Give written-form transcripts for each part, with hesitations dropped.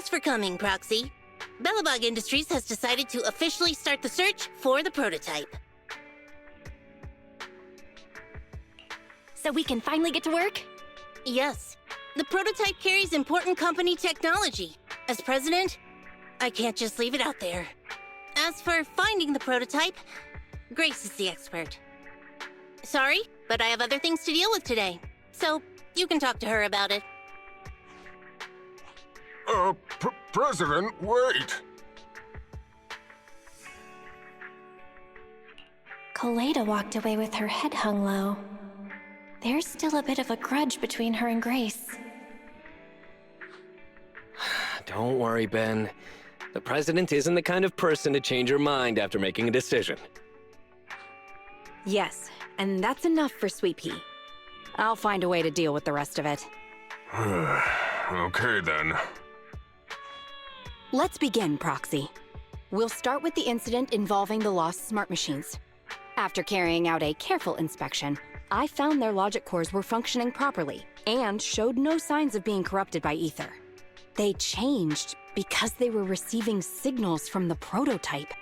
Thanks for coming, Proxy. Bellabog Industries has decided to officially start the search for the prototype. So we can finally get to work? Yes. The prototype carries important company technology. As president, I can't just leave it out there. As for finding the prototype, Grace is the expert. Sorry, but I have other things to deal with today. So, you can talk to her about it. President, wait! Kaleda walked away with her head hung low. There's still a bit of a grudge between her and Grace. Don't worry, Ben. The president isn't the kind of person to change her mind after making a decision. Yes, and that's enough for Sweet Pea. I'll find a way to deal with the rest of it. Okay, then. Let's begin, Proxy. We'll start with the incident involving the lost smart machines. After carrying out a careful inspection, I found their logic cores were functioning properly and showed no signs of being corrupted by ether. They changed because they were receiving signals from the prototype.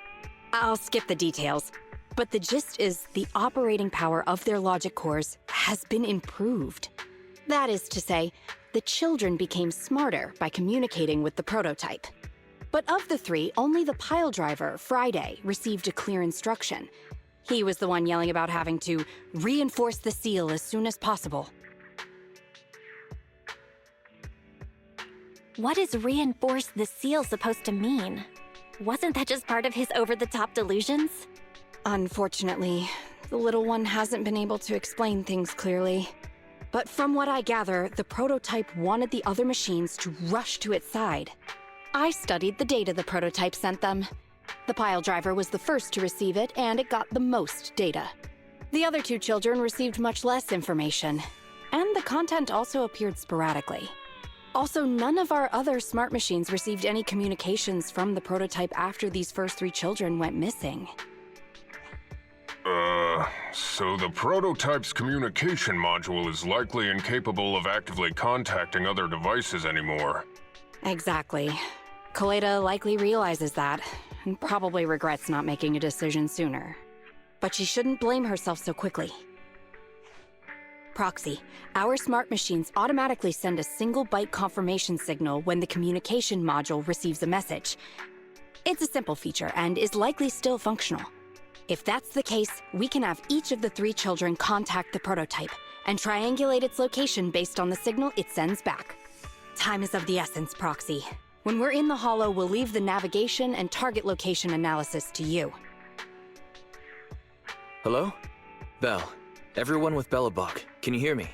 I'll skip the details, but the gist is the operating power of their logic cores has been improved. That is to say, the children became smarter by communicating with the prototype. But of the three, only the pile driver, Friday, received a clear instruction. He was the one yelling about having to reinforce the seal as soon as possible. What is reinforce the seal supposed to mean? Wasn't that just part of his over-the-top delusions? Unfortunately, the little one hasn't been able to explain things clearly. But from what I gather, the prototype wanted the other machines to rush to its side. I studied the data the prototype sent them. The pile driver was the first to receive it, and it got the most data. The other two children received much less information, and the content also appeared sporadically. Also, none of our other smart machines received any communications from the prototype after these first three children went missing. So the prototype's communication module is likely incapable of actively contacting other devices anymore. Exactly. Kaleda likely realizes that, and probably regrets not making a decision sooner. But she shouldn't blame herself so quickly. Proxy, our smart machines automatically send a single byte confirmation signal when the communication module receives a message. It's a simple feature and is likely still functional. If that's the case, we can have each of the three children contact the prototype and triangulate its location based on the signal it sends back. Time is of the essence, Proxy. When we're in the Hollow, we'll leave the navigation and target location analysis to you. Hello? Bell. Everyone with Bellabog, can you hear me?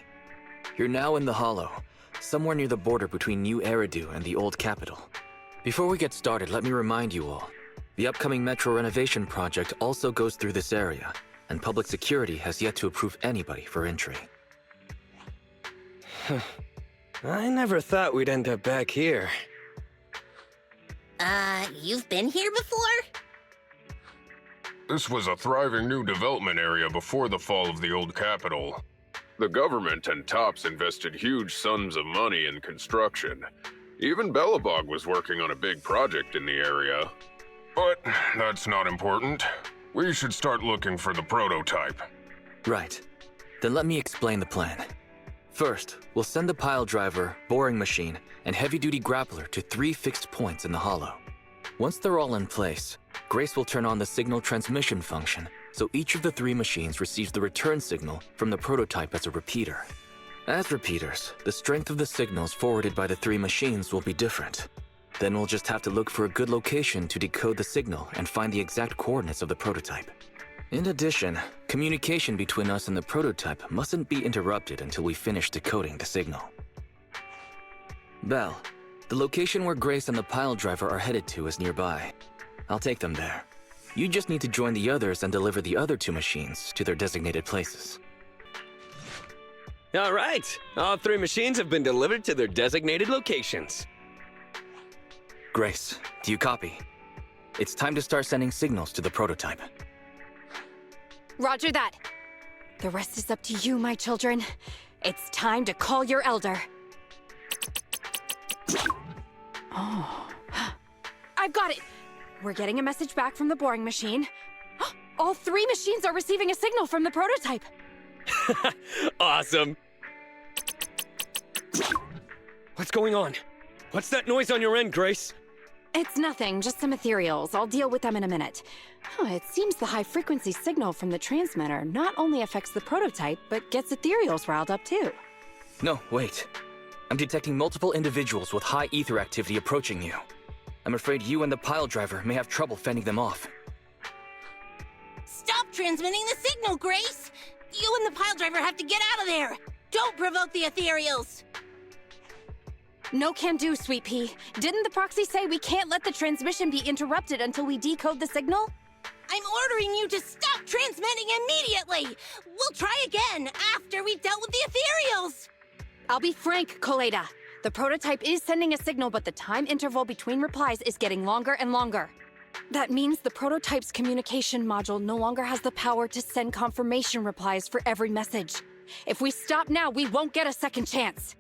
You're now in the Hollow, somewhere near the border between New Eridu and the Old Capital. Before we get started, let me remind you all, the upcoming metro renovation project also goes through this area, and public security has yet to approve anybody for entry. I never thought we'd end up back here. You've been here before? This was a thriving new development area before the fall of the Old Capital. The government and TOPS invested huge sums of money in construction. Even Bellabog was working on a big project in the area. But that's not important. We should start looking for the prototype. Right. Then let me explain the plan. First, we'll send the pile driver, boring machine, and heavy-duty grappler to 3 fixed points in the Hollow. Once they're all in place, Grace will turn on the signal transmission function, so each of the 3 machines receives the return signal from the prototype as a repeater. As repeaters, the strength of the signals forwarded by the 3 machines will be different. Then we'll just have to look for a good location to decode the signal and find the exact coordinates of the prototype. In addition, communication between us and the prototype mustn't be interrupted until we finish decoding the signal. Bell, the location where Grace and the pile driver are headed to is nearby. I'll take them there. You just need to join the others and deliver the other 2 machines to their designated places. All right, all 3 machines have been delivered to their designated locations. Grace, do you copy? It's time to start sending signals to the prototype. Roger that. The rest is up to you, my children. It's time to call your elder. Oh. I've got it! We're getting a message back from the boring machine. All 3 machines are receiving a signal from the prototype. Awesome. What's going on? What's that noise on your end, Grace? It's nothing, just some ethereals. I'll deal with them in a minute. It seems the high-frequency signal from the transmitter not only affects the prototype, but gets ethereals riled up too. No, wait. I'm detecting multiple individuals with high ether activity approaching you. I'm afraid you and the pile driver may have trouble fending them off. Stop transmitting the signal, Grace! You and the pile driver have to get out of there! Don't provoke the ethereals! No can do, Sweet Pea. Didn't the proxy say we can't let the transmission be interrupted until we decode the signal? I'm ordering you to stop transmitting immediately! We'll try again after we've dealt with the ethereals! I'll be frank, Coleda. The prototype is sending a signal, but the time interval between replies is getting longer and longer. That means the prototype's communication module no longer has the power to send confirmation replies for every message. If we stop now, we won't get a second chance.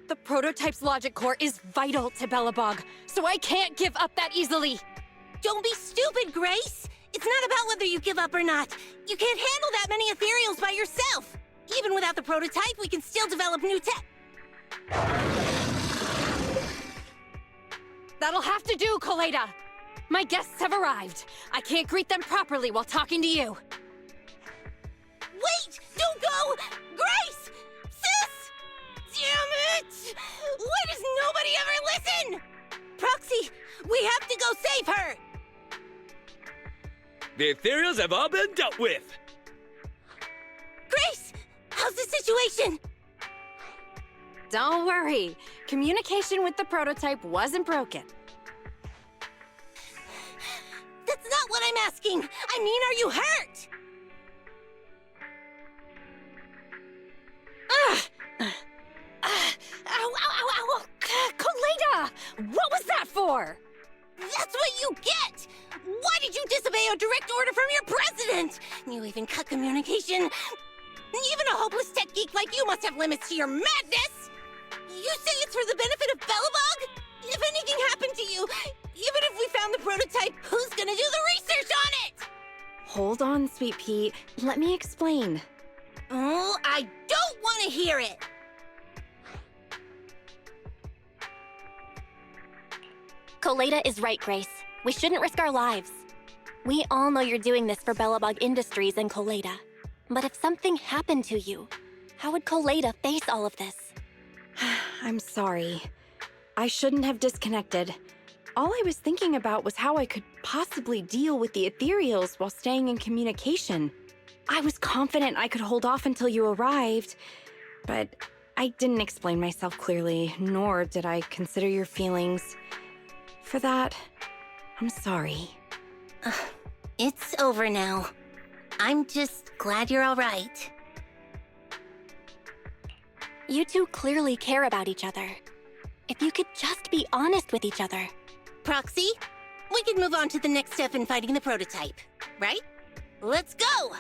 The prototype's logic core is vital to Belobog, so I can't give up that easily. Don't be stupid, Grace! It's not about whether you give up or not. You can't handle that many ethereals by yourself. Even without the prototype, we can still develop new tech. That'll have to do, Coleda. My guests have arrived. I can't greet them properly while talking to you. Wait! Don't go! Grace! Sis! Damn it! Why does nobody ever listen? Proxy, we have to go save her! The ethereals have all been dealt with. Grace! How's the situation? Don't worry. Communication with the prototype wasn't broken. That's not what I'm asking! I mean, are you hurt? Ow, ow, ow, ow! Coleda! What was that for? That's what you get! Why did you disobey a direct order from your president? You even cut communication. Even a hopeless tech geek like you must have limits to your madness! You say it's for the benefit of Belobog? If anything happened to you, even if we found the prototype, who's gonna do the research on it? Hold on, Sweet Pea. Let me explain. Oh, I don't want to hear it! Coleda is right, Grace. We shouldn't risk our lives. We all know you're doing this for Belobog Industries and Coleda. But if something happened to you, how would Coleda face all of this? I'm sorry. I shouldn't have disconnected. All I was thinking about was how I could possibly deal with the ethereals while staying in communication. I was confident I could hold off until you arrived, but I didn't explain myself clearly, nor did I consider your feelings. For that, I'm sorry. It's over now. I'm just glad you're all right. You two clearly care about each other. If you could just be honest with each other. Proxy, we can move on to the next step in fighting the prototype, right? Let's go!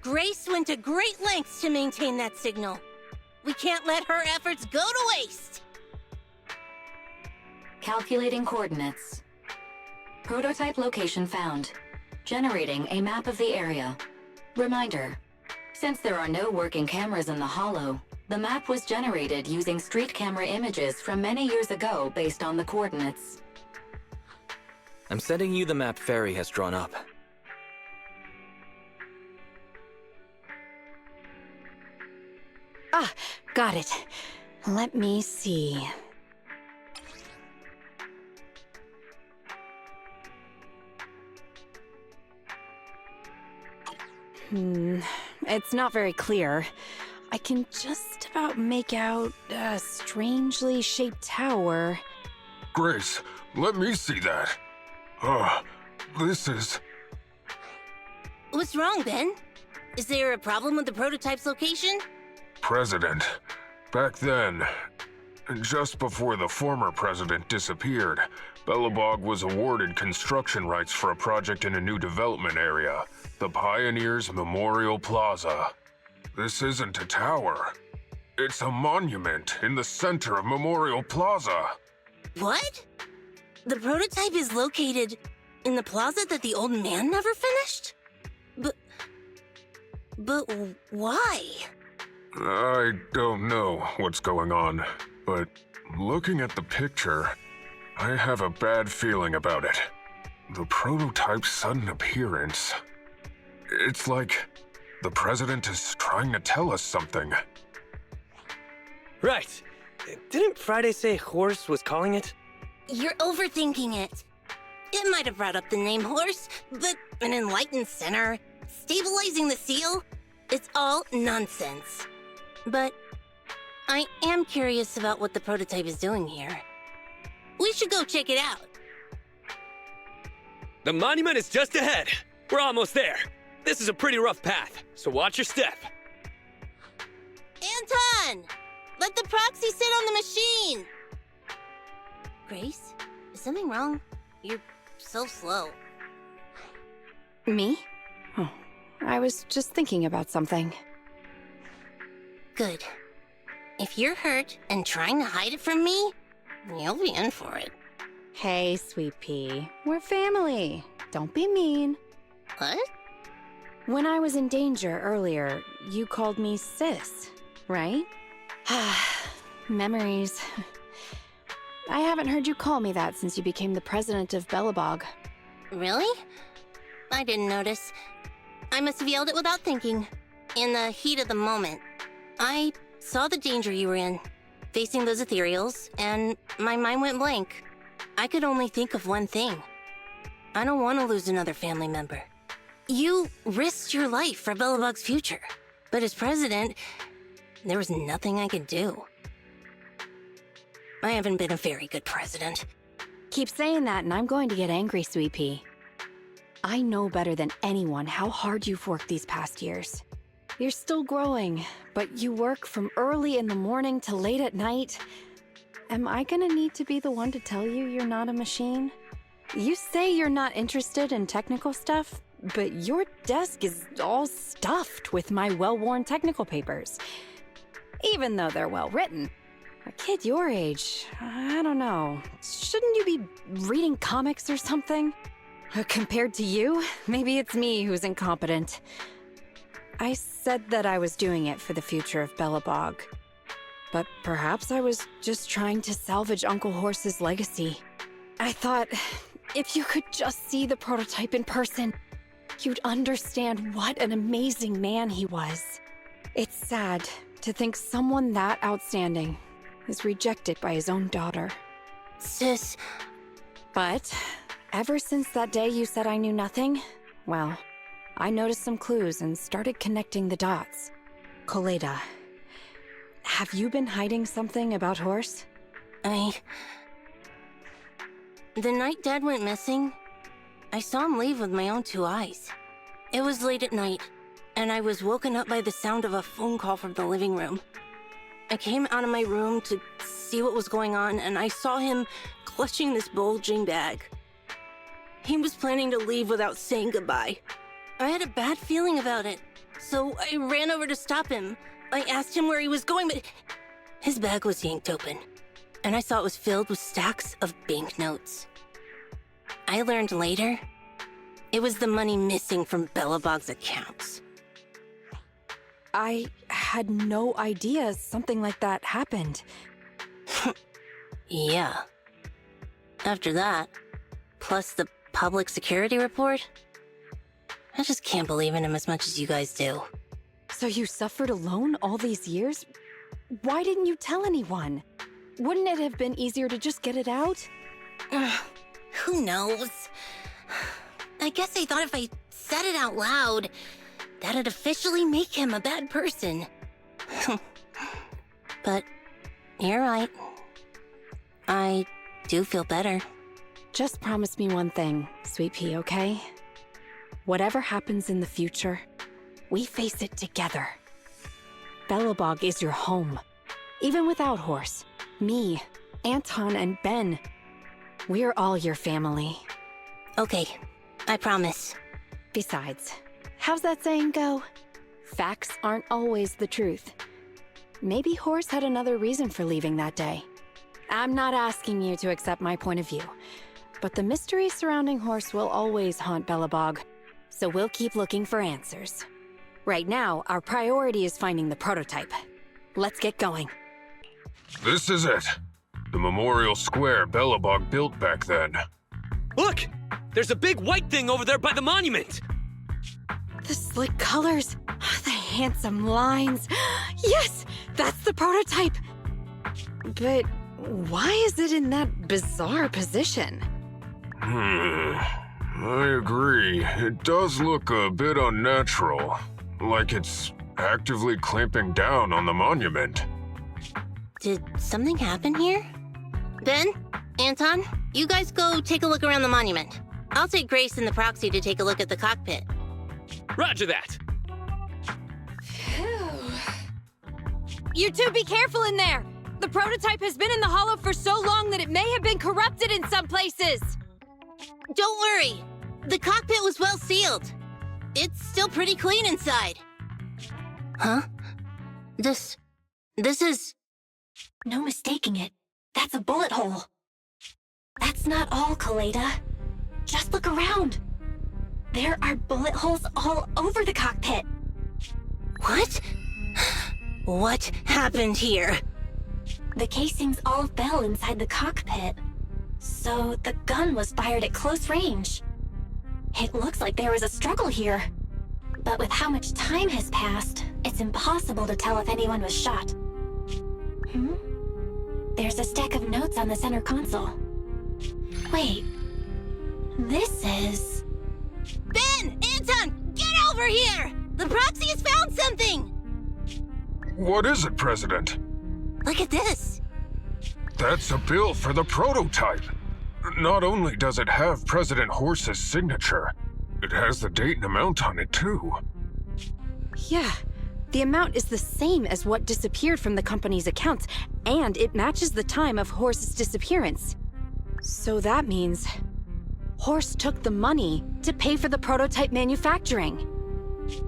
Grace went to great lengths to maintain that signal. We can't let her efforts go to waste! Calculating coordinates. Prototype location found. Generating a map of the area. Reminder, since there are no working cameras in the Hollow, the map was generated using street camera images from many years ago based on the coordinates. I'm sending you the map Fairy has drawn up. Ah, got it. Let me see. It's not very clear. I can just about make out a strangely shaped tower. Grace, let me see that. This is... What's wrong, Ben? Is there a problem with the prototype's location? President. Back then, just before the former president disappeared, Belobog was awarded construction rights for a project in a new development area, the Pioneers Memorial Plaza. This isn't a tower. It's a monument in the center of Memorial Plaza. What? The prototype is located in the plaza that the old man never finished? But why? I don't know what's going on, but looking at the picture, I have a bad feeling about it. The prototype's sudden appearance. It's like the president is trying to tell us something. Right. Didn't Friday say Horse was calling it? You're overthinking it. It might have brought up the name Horse, but an enlightened center, stabilizing the seal, it's all nonsense. But I am curious about what the prototype is doing here. We should go check it out. The monument is just ahead. We're almost there. This is a pretty rough path, so watch your step. Anton! Let the proxy sit on the machine! Grace, is something wrong? You're so slow. Me? Oh, I was just thinking about something. Good. If you're hurt and trying to hide it from me, you'll be in for it. Hey, Sweet Pea. We're family. Don't be mean. What? When I was in danger earlier, you called me sis, right? Memories. I haven't heard you call me that since you became the president of Belobog. Really? I didn't notice. I must have yelled it without thinking. In the heat of the moment. I saw the danger you were in, facing those ethereals, and my mind went blank. I could only think of one thing. I don't want to lose another family member. You risked your life for Belobog's future, but as president, there was nothing I could do. I haven't been a very good president. Keep saying that and I'm going to get angry, Sweet Pea. I know better than anyone how hard you've worked these past years. You're still growing, but you work from early in the morning to late at night. Am I gonna need to be the one to tell you you're not a machine? You say you're not interested in technical stuff, but your desk is all stuffed with my well-worn technical papers. Even though they're well-written. A kid your age, I don't know. Shouldn't you be reading comics or something? Compared to you, maybe it's me who's incompetent. I said that I was doing it for the future of Belobog. But perhaps I was just trying to salvage Uncle Horse's legacy. I thought, if you could just see the prototype in person, you'd understand what an amazing man he was. It's sad to think someone that outstanding is rejected by his own daughter. Sis... But ever since that day you said I knew nothing, well, I noticed some clues and started connecting the dots. Koleda, have you been hiding something about Horse? The night Dad went missing, I saw him leave with my own two eyes. It was late at night, and I was woken up by the sound of a phone call from the living room. I came out of my room to see what was going on, and I saw him clutching this bulging bag. He was planning to leave without saying goodbye. I had a bad feeling about it, so I ran over to stop him. I asked him where he was going, but his bag was yanked open, and I saw it was filled with stacks of banknotes. I learned later, it was the money missing from Belobog's accounts. I had no idea something like that happened. Yeah. After that, plus the public security report, I just can't believe in him as much as you guys do. So you suffered alone all these years? Why didn't you tell anyone? Wouldn't it have been easier to just get it out? Who knows? I guess I thought if I said it out loud, that'd officially make him a bad person. But you're right. I do feel better. Just promise me one thing, Sweet Pea, okay? Whatever happens in the future, we face it together. Belobog is your home. Even without Horse, me, Anton, and Ben, we're all your family. Okay, I promise. Besides, how's that saying go? Facts aren't always the truth. Maybe Horse had another reason for leaving that day. I'm not asking you to accept my point of view. but the mystery surrounding Horse will always haunt Belobog, so we'll keep looking for answers. Right now, our priority is finding the prototype. Let's get going. This is it. The memorial square Belobog built back then. Look! There's a big white thing over there by the monument! The slick colors, the handsome lines. Yes, that's the prototype. But why is it in that bizarre position? I agree. It does look a bit unnatural. Like it's actively clamping down on the monument. Did something happen here? Ben? Anton? You guys go take a look around the monument. I'll take Grace and the proxy to take a look at the cockpit. Roger that! You two be careful in there! The prototype has been in the hollow for so long that it may have been corrupted in some places! Don't worry. The cockpit was well sealed. It's still pretty clean inside. Huh? This is... No mistaking it. That's a bullet hole. That's not all, Coleta. Just look around. There are bullet holes all over the cockpit. What? What happened here? The casings all fell inside the cockpit. So the gun was fired at close range. It looks like there was a struggle here. But with how much time has passed, it's impossible to tell if anyone was shot. There's a stack of notes on the center console. Wait. This is... Ben! Anton! Get over here! The proxy has found something! What is it, President? Look at this. That's a bill for the prototype. Not only does it have President Horse's signature, it has the date and amount on it, too. Yeah, the amount is the same as what disappeared from the company's accounts, and it matches the time of Horse's disappearance. So that means Horse took the money to pay for the prototype manufacturing.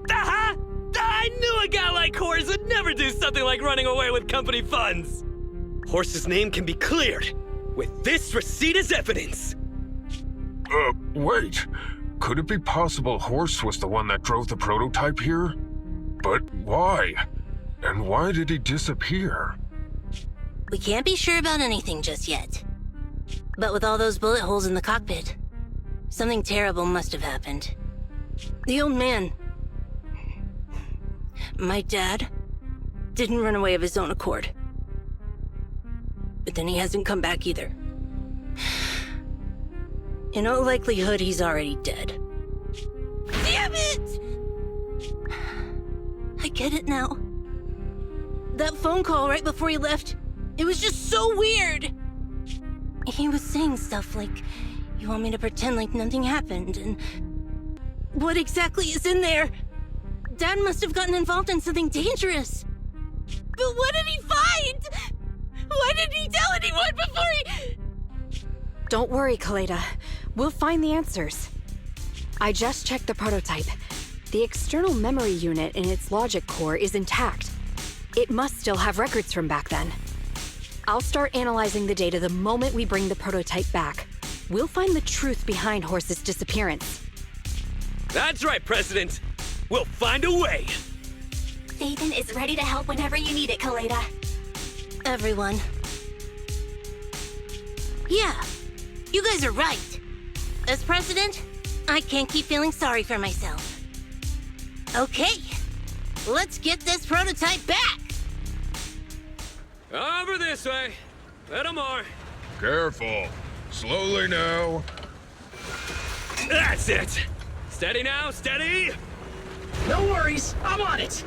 Aha! I knew a guy like Horse would never do something like running away with company funds! Horse's name can be cleared with this receipt as evidence. Wait. Could it be possible Horse was the one that drove the prototype here? But why? And why did he disappear? We can't be sure about anything just yet. But with all those bullet holes in the cockpit, something terrible must have happened. The old man, my dad, didn't run away of his own accord. But then he hasn't come back either. In all likelihood, he's already dead. Damn it! I get it now. That phone call right before he left, it was just so weird. He was saying stuff like, you want me to pretend like nothing happened, and what exactly is in there? Dad must have gotten involved in something dangerous. But what did he find? Why didn't he tell anyone before he... Don't worry, Coleta. We'll find the answers. I just checked the prototype. The external memory unit in its logic core is intact. It must still have records from back then. I'll start analyzing the data the moment we bring the prototype back. We'll find the truth behind Horse's disappearance. That's right, President. We'll find a way. Nathan is ready to help whenever you need it, Coleta. Everyone. Yeah, you guys are right. As president, I can't keep feeling sorry for myself. Okay, let's get this prototype back! Over this way. Little more. Careful. Slowly now. That's it. Steady now, steady. No worries, I'm on it.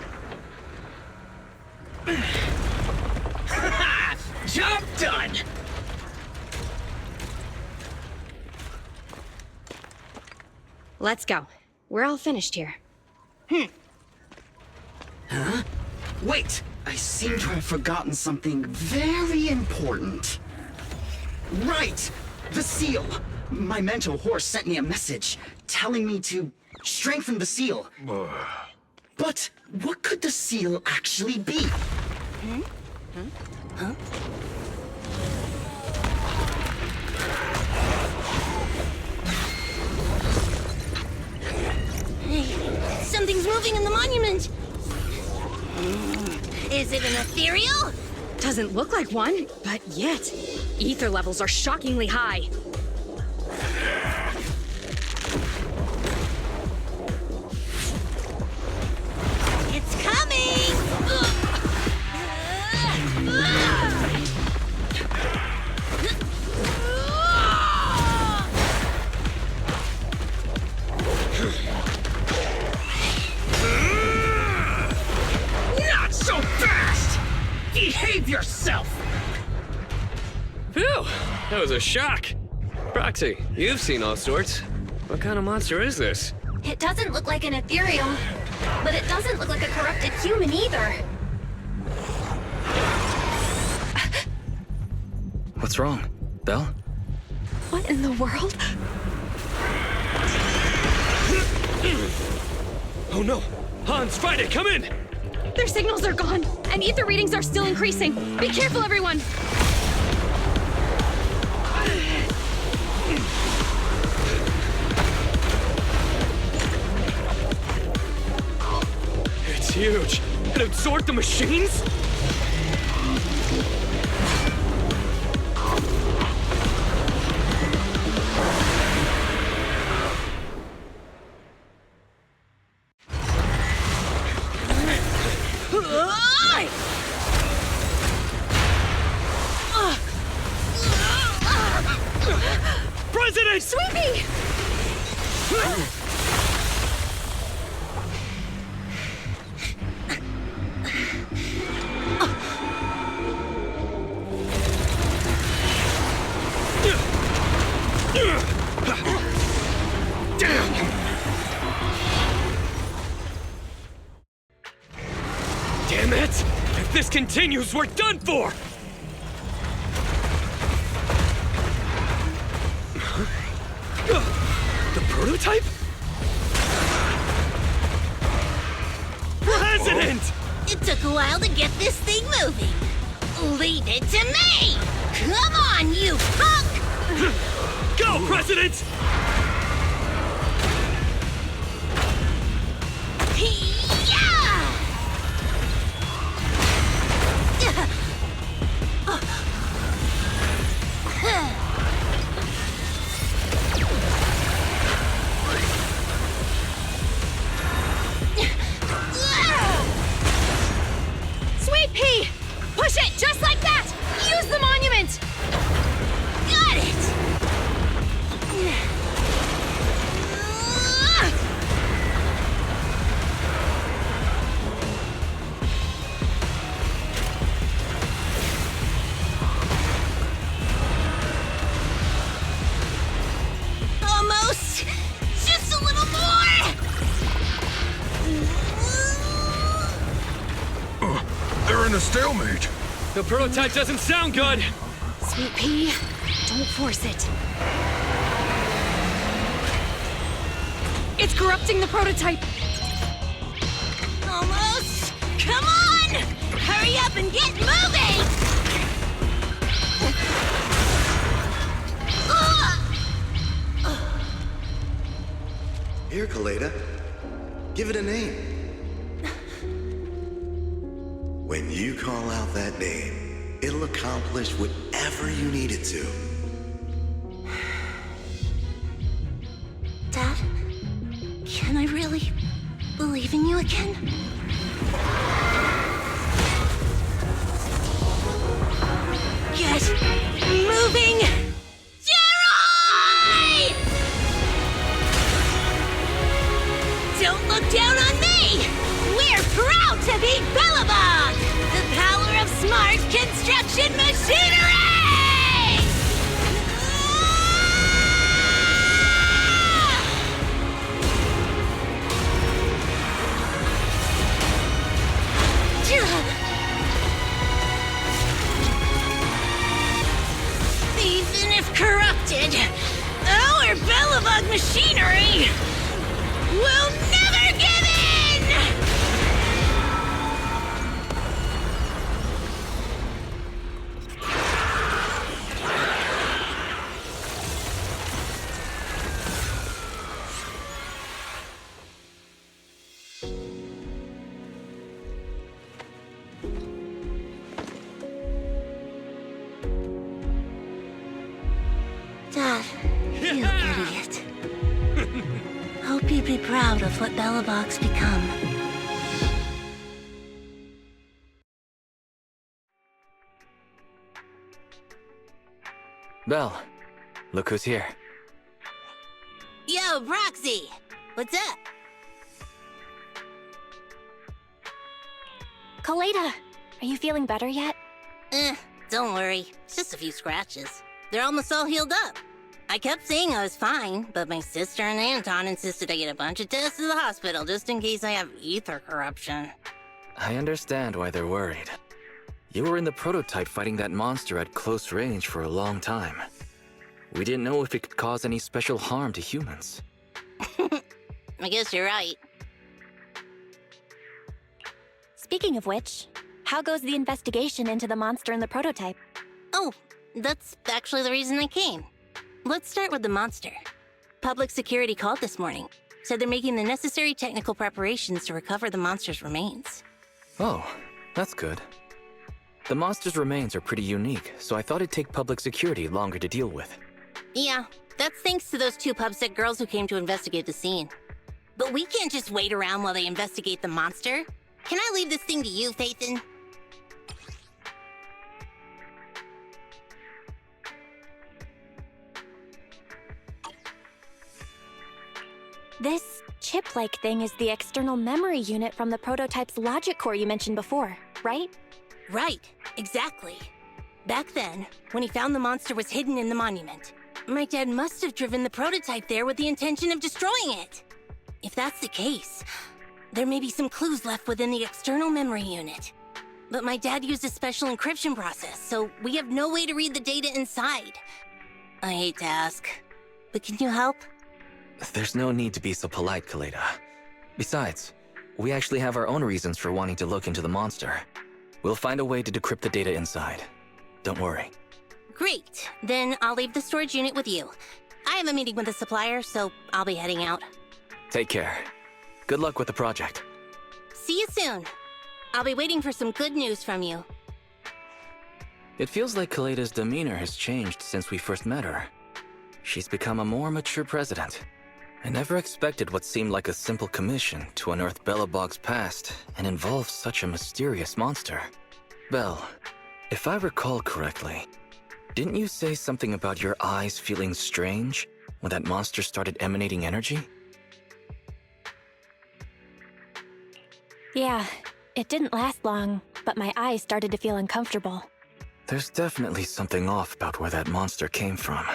Job done. Let's go. We're all finished here. Huh? Wait, I seem to have forgotten something very important. Right! The seal! My mentor Horse sent me a message telling me to strengthen the seal. But what could the seal actually be? moving in the monument. Is it an ethereal? Doesn't look like one, but yet, ether levels are shockingly high. It's coming! Not so fast! Behave yourself! Phew, that was a shock. Proxy, you've seen all sorts. What kind of monster is this? It doesn't look like an ethereal, but it doesn't look like a corrupted human either. What's wrong? Belle? What in the world? Oh no! Hans, Friday, come in! Their signals are gone, and ether readings are still increasing. Be careful, everyone! It's huge. It absorbed the machines? President! Sweepy! Damn it! If this continues, we're done for! The prototype? President! It took a while to get this thing moving. Leave it to me! Come on, you punk! Go, President! Sweet pea! Push it just like that! Use the monument! Got it! Almost! Just a little more! They're in a stalemate. The prototype doesn't sound good! Sweet pea, don't force it. It's corrupting the prototype. Almost! Come on! Hurry up and get moving! Here, Kaleda. Give it a name. When you call out that name, it'll accomplish whatever you need it to. Dad, can I really believe in you again? Get moving! Jerry! Don't look down on me! We're proud to be Bellabog! The power of smart construction machinery! Even if corrupted, our Bellabog machinery will never give in! Dad, you idiot. Hope you'd be proud of what Belobog's become. Belle, look who's here. Yo, Proxy! What's up? Coleta, are you feeling better yet? Don't worry. It's just a few scratches. They're almost all healed up. I kept saying I was fine, but my sister and Anton insisted I get a bunch of tests at the hospital just in case I have ether corruption. I understand why they're worried. You were in the prototype fighting that monster at close range for a long time. We didn't know if it could cause any special harm to humans. I guess you're right. Speaking of which, how goes the investigation into the monster in the prototype? Oh, that's actually the reason I came. Let's start with the monster. Public security called this morning. Said they're making the necessary technical preparations to recover the monster's remains. Oh, that's good. The monster's remains are pretty unique, so I thought it'd take public security longer to deal with. Yeah, that's thanks to those 2 pubsec girls who came to investigate the scene. But we can't just wait around while they investigate the monster. Can I leave this thing to you, Phaethon? This chip-like thing is the external memory unit from the prototype's logic core you mentioned before, right? Right, exactly. Back then, when he found the monster was hidden in the monument, my dad must have driven the prototype there with the intention of destroying it. If that's the case, there may be some clues left within the external memory unit. But my dad used a special encryption process, so we have no way to read the data inside. I hate to ask, but can you help? There's no need to be so polite, Coleta. Besides, we actually have our own reasons for wanting to look into the monster. We'll find a way to decrypt the data inside. Don't worry. Great, then I'll leave the storage unit with you. I have a meeting with the supplier, so I'll be heading out. Take care. Good luck with the project. See you soon. I'll be waiting for some good news from you. It feels like Coleta's demeanor has changed since we first met her. She's become a more mature president. I never expected what seemed like a simple commission to unearth Belobog's past and involve such a mysterious monster. Belle, if I recall correctly, didn't you say something about your eyes feeling strange when that monster started emanating energy? Yeah, it didn't last long, but my eyes started to feel uncomfortable. There's definitely something off about where that monster came from.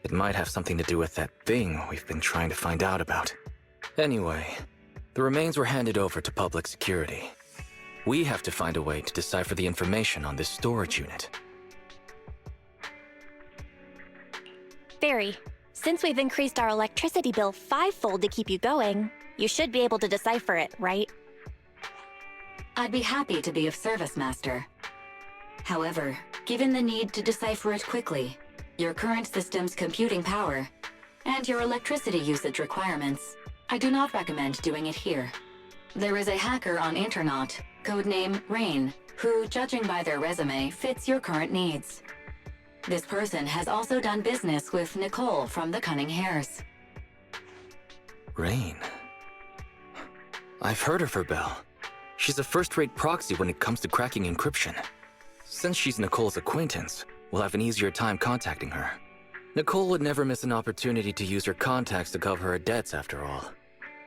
It might have something to do with that thing we've been trying to find out about. Anyway, the remains were handed over to public security. We have to find a way to decipher the information on this storage unit. Barry, since we've increased our electricity bill 5-fold to keep you going, you should be able to decipher it, right? I'd be happy to be of service, Master. However, given the need to decipher it quickly, your current system's computing power, and your electricity usage requirements, I do not recommend doing it here. There is a hacker on Internaut, codename Rain, who, judging by their resume, fits your current needs. This person has also done business with Nicole from the Cunning Hares. Rain. I've heard of her, Belle. She's a first-rate proxy when it comes to cracking encryption. Since she's Nicole's acquaintance, we'll have an easier time contacting her. Nicole would never miss an opportunity to use her contacts to cover her debts, after all.